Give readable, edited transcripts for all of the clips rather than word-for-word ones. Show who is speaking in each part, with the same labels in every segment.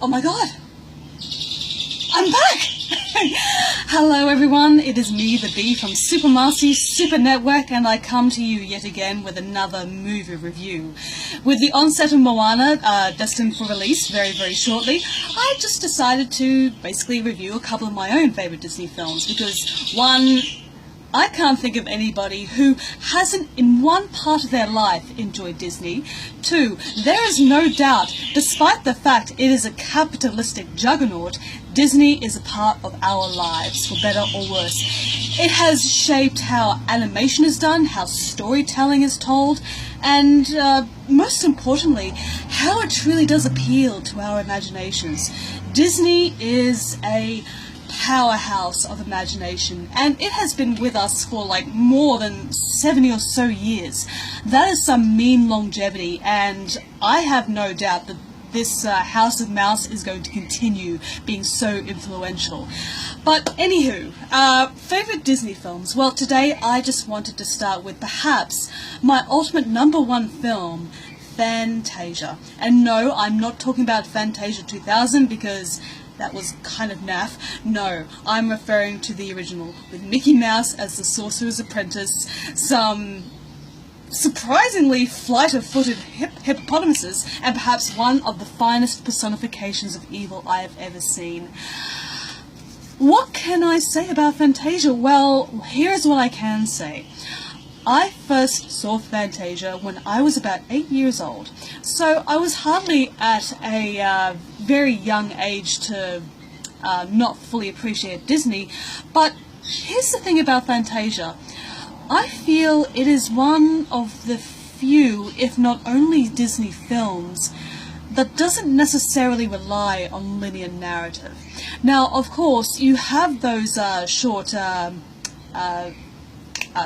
Speaker 1: Oh my god! I'm back! Hello everyone, it is me, the Bee from Super Marcey Super Network, and I come to you yet again with another movie review. With the onset of Moana, destined for release very, very shortly, I just decided to basically review a couple of my own favourite Disney films, because one, I can't think of anybody who hasn't, in one part of their life, enjoyed Disney. Two, there is no doubt, despite the fact it is a capitalistic juggernaut, Disney is a part of our lives, for better or worse. It has shaped how animation is done, how storytelling is told, and most importantly, how it truly does appeal to our imaginations. Disney is a powerhouse of imagination, and it has been with us for like more than 70 or so years. That is some mean longevity, and I have no doubt that this House of Mouse is going to continue being so influential. But anywho, favourite Disney films? Well, today I just wanted to start with perhaps my ultimate #1 film, Fantasia. And no, I'm not talking about Fantasia 2000 because that was kind of naff. No, I'm referring to the original, with Mickey Mouse as the Sorcerer's Apprentice, some surprisingly flight-of-footed hippopotamuses, and perhaps one of the finest personifications of evil I have ever seen. What can I say about Fantasia? Well, here's what I can say. I first saw Fantasia when I was about 8 years old, so I was hardly at a very young age to not fully appreciate Disney, but here's the thing about Fantasia. I feel it is one of the few, if not only, Disney films that doesn't necessarily rely on linear narrative. Now, of course, you have those short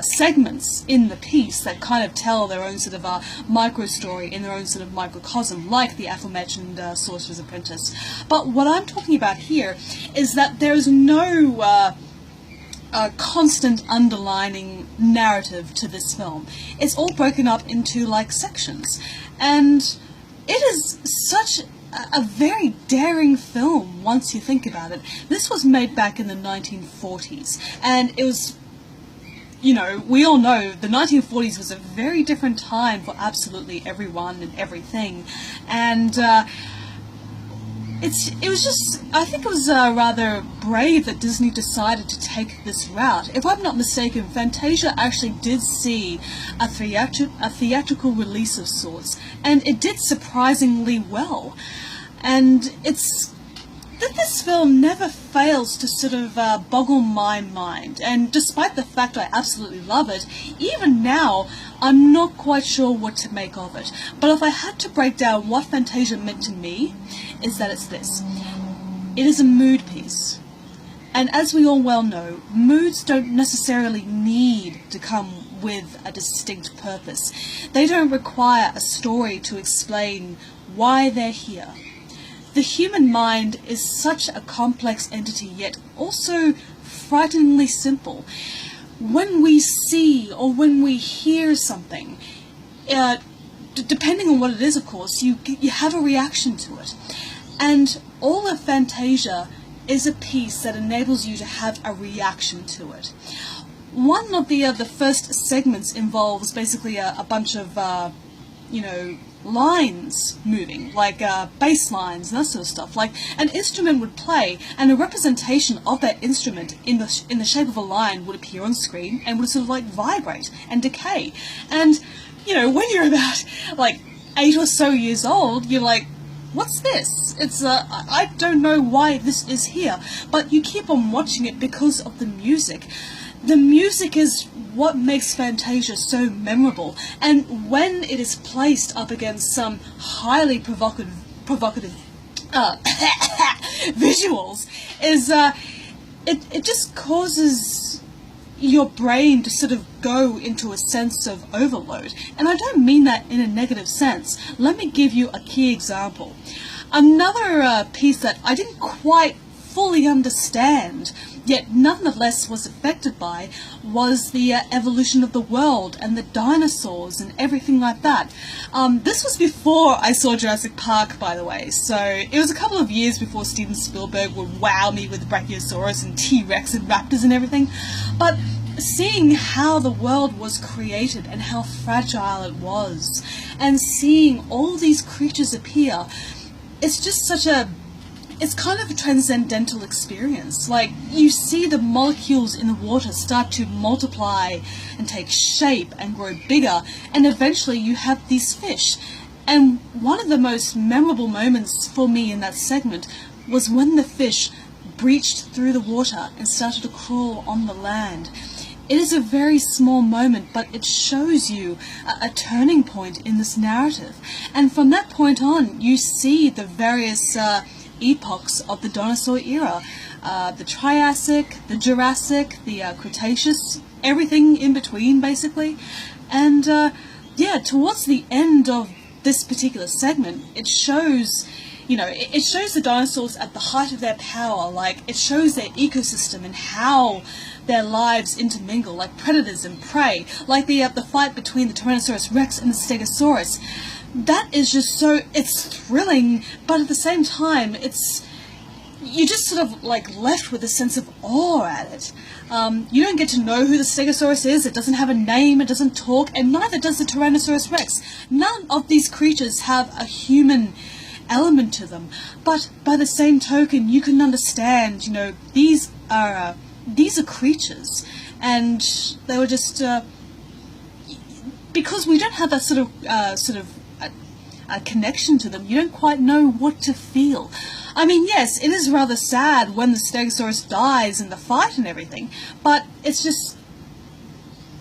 Speaker 1: segments in the piece that kind of tell their own sort of micro-story in their own sort of microcosm, like the aforementioned Sorcerer's Apprentice. But what I'm talking about here is that there's no constant underlining narrative to this film. It's all broken up into like sections, and it is such a very daring film once you think about it. This was made back in the 1940s, and it was, you know, we all know the 1940s was a very different time for absolutely everyone and everything, and it was just, I think it was rather brave that Disney decided to take this route. If I'm not mistaken, Fantasia actually did see a theatrical release of sorts, and it did surprisingly well. And this film never fails to sort of boggle my mind, and despite the fact I absolutely love it, even now I'm not quite sure what to make of it. But if I had to break down what Fantasia meant to me, is that it's this. It is a mood piece. And as we all well know, moods don't necessarily need to come with a distinct purpose. They don't require a story to explain why they're here. The human mind is such a complex entity, yet also frighteningly simple. When we see or when we hear something, depending on what it is, of course, you have a reaction to it. And all of Fantasia is a piece that enables you to have a reaction to it. One of the first segments involves basically a bunch of, you know, lines moving, like bass lines and that sort of stuff. Like an instrument would play, and a representation of that instrument in the shape of a line would appear on screen and would sort of like vibrate and decay. And you know, when you're about like 8 or so years old, you're like, what's this? It's I don't know why this is here, but you keep on watching it because of the music. The music is what makes Fantasia so memorable, and when it is placed up against some highly provocative visuals, it just causes your brain to sort of go into a sense of overload. And I don't mean that in a negative sense. Let me give you a key example. Another piece that I didn't quite fully understand yet nonetheless was affected by, was the evolution of the world and the dinosaurs and everything like that. This was before I saw Jurassic Park, by the way, so it was a couple of years before Steven Spielberg would wow me with Brachiosaurus and T-Rex and raptors and everything. But seeing how the world was created and how fragile it was, and seeing all these creatures appear, it's just it's kind of a transcendental experience. Like, you see the molecules in the water start to multiply and take shape and grow bigger, and eventually you have these fish. And one of the most memorable moments for me in that segment was when the fish breached through the water and started to crawl on the land. It is a very small moment, but it shows you a turning point in this narrative. And from that point on, you see the various epochs of the dinosaur era. The Triassic, the Jurassic, the Cretaceous, everything in between, basically. And yeah, towards the end of this particular segment, it shows, you know, it shows the dinosaurs at the height of their power. Like, it shows their ecosystem and how their lives intermingle, like predators and prey, like the fight between the Tyrannosaurus Rex and the Stegosaurus. That is just so, it's thrilling, but at the same time, you're just sort of like left with a sense of awe at it. You don't get to know who the Stegosaurus is, it doesn't have a name, it doesn't talk, and neither does the Tyrannosaurus Rex. None of these creatures have a human element to them, but by the same token, you can understand, you know, these are creatures, and they were just, because we don't have that sort of a connection to them, you don't quite know what to feel. I mean, yes, it is rather sad when the Stegosaurus dies in the fight and everything, but it's just,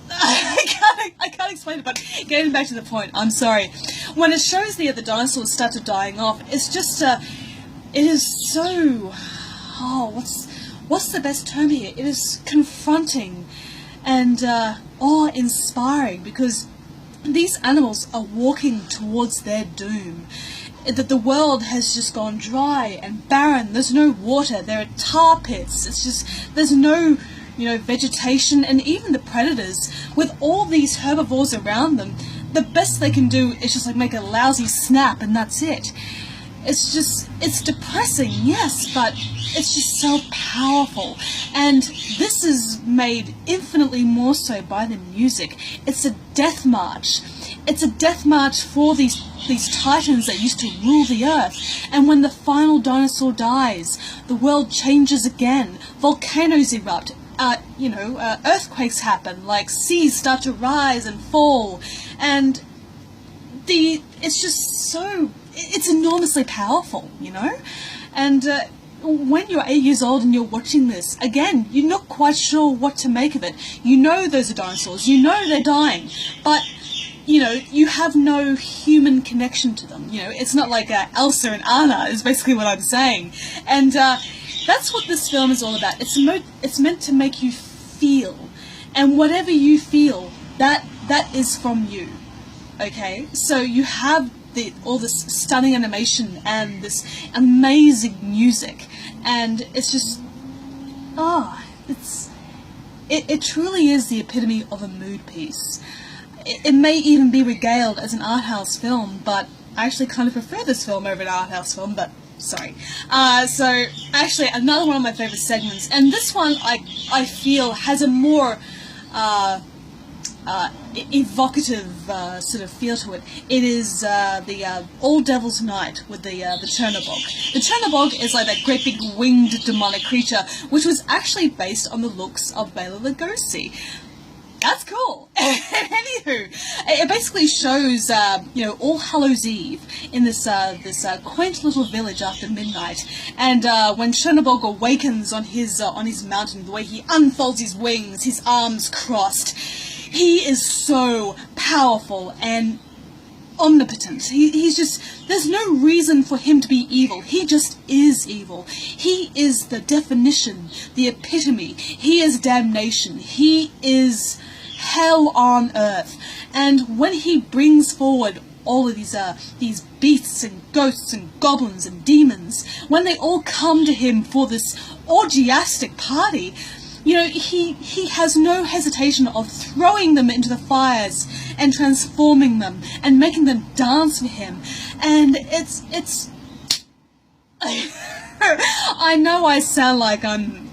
Speaker 1: I can't explain it, but getting back to the point, I'm sorry. When it shows the dinosaurs started dying off, it's just, it is so, what's the best term here? It is confronting and awe-inspiring, because these animals are walking towards their doom. That the world has just gone dry and barren. There's no water. There are tar pits. It's just, there's no, you know, vegetation, and even the predators, with all these herbivores around them, the best they can do is just like make a lousy snap, and that's it. It's just, it's depressing, yes, but it's just so powerful. And this is made infinitely more so by the music. It's a death march. It's a death march for these titans that used to rule the earth. And when the final dinosaur dies, the world changes again. Volcanoes erupt. Earthquakes happen. Like, seas start to rise and fall. And it's just so, it's enormously powerful, you know? And when you're 8 years old and you're watching this, again, you're not quite sure what to make of it. You know those are dinosaurs, you know they're dying, but, you know, you have no human connection to them. You know, it's not like Elsa and Anna, is basically what I'm saying. And that's what this film is all about. It's meant to make you feel, and whatever you feel, that is from you. Okay, so you have all this stunning animation and this amazing music, and it's just, it truly is the epitome of a mood piece. It may even be regaled as an art house film, but I actually kind of prefer this film over an art house film, but sorry. So actually another one of my favorite segments, and this one I feel has a more evocative sort of feel to it. It is the All Devil's Night with the Chernobog. The Chernobog is like that great big winged demonic creature, which was actually based on the looks of Bela Lugosi. That's cool. Anywho, it basically shows, All Hallows Eve in this quaint little village after midnight, and when Chernobog awakens on his mountain, the way he unfolds his wings, his arms crossed, he is so powerful and omnipotent. He's just, there's no reason for him to be evil. He just is evil. He is the definition, the epitome. He is damnation. He is hell on earth. And when he brings forward all of these beasts and ghosts and goblins and demons, when they all come to him for this orgiastic party, you know, he has no hesitation of throwing them into the fires and transforming them and making them dance for him. And it's I know I sound like I'm,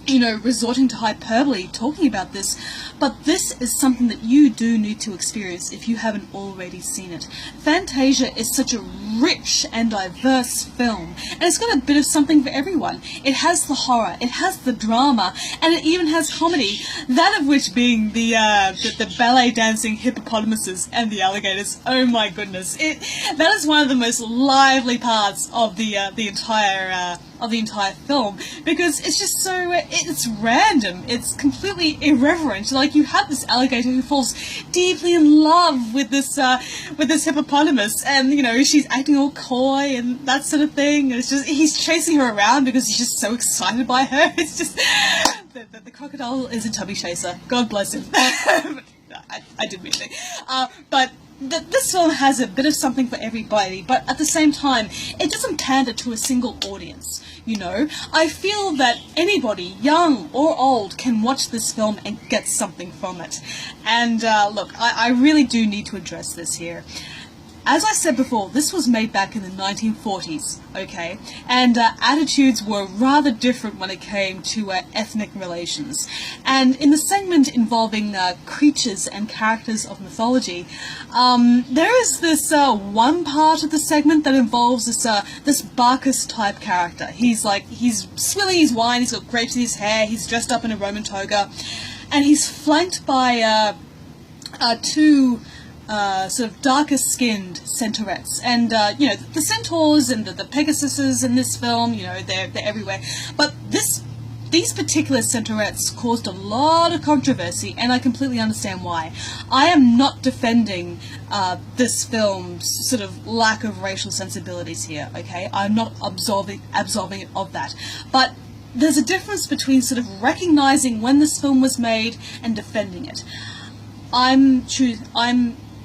Speaker 1: you know, resorting to hyperbole talking about this, but this is something that you do need to experience if you haven't already seen it. Fantasia is such a rich and diverse film, and it's got a bit of something for everyone. It has the horror, it has the drama, and it even has comedy, that of which being the ballet dancing hippopotamuses and the alligators. Oh my goodness, that is one of the most lively parts of the entire film, because it's just so, it's random, it's completely irreverent. Like, you have this alligator who falls deeply in love with this hippopotamus, and, you know, she's acting all coy and that sort of thing, and it's just, he's chasing her around because he's just so excited by her. It's just, the crocodile is a tubby chaser, God bless him. I didn't mean to. But this film has a bit of something for everybody, but at the same time, it doesn't pander to a single audience, you know. I feel that anybody, young or old, can watch this film and get something from it. And look, I really do need to address this here. As I said before, this was made back in the 1940s, okay? And attitudes were rather different when it came to ethnic relations. And in the segment involving creatures and characters of mythology, there is this one part of the segment that involves this Bacchus-type character. He's swilling his wine, he's got grapes in his hair, he's dressed up in a Roman toga, and he's flanked by two sort of darker-skinned centaurettes, and you know, the centaurs and the Pegasuses in this film, you know, they're everywhere. But these particular centaurettes caused a lot of controversy, and I completely understand why. I am not defending this film's sort of lack of racial sensibilities here, okay? I'm not absolving it of that, but there's a difference between sort of recognizing when this film was made and defending it.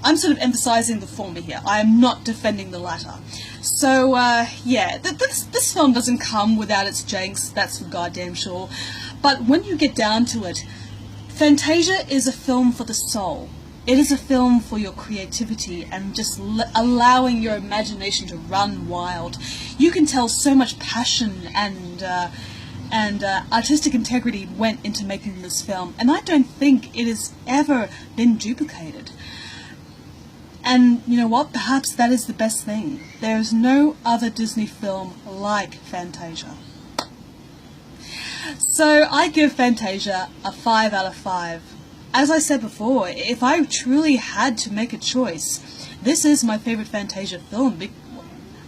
Speaker 1: I'm sort of emphasizing the former here. I am not defending the latter. So, yeah, this film doesn't come without its janks, that's for goddamn sure. But when you get down to it, Fantasia is a film for the soul. It is a film for your creativity and just allowing your imagination to run wild. You can tell so much passion and artistic integrity went into making this film, and I don't think it has ever been duplicated. And you know what? Perhaps that is the best thing. There is no other Disney film like Fantasia. So I give Fantasia a 5 out of 5. As I said before, if I truly had to make a choice, this is my favorite Fantasia film,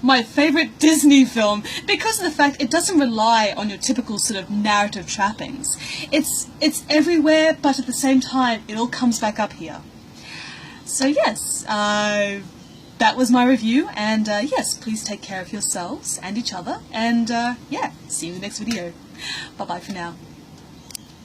Speaker 1: my favorite Disney film, because of the fact it doesn't rely on your typical sort of narrative trappings. It's everywhere, but at the same time, it all comes back up here. So yes, that was my review, and yes, please take care of yourselves and each other, and yeah, see you in the next video. Bye bye for now.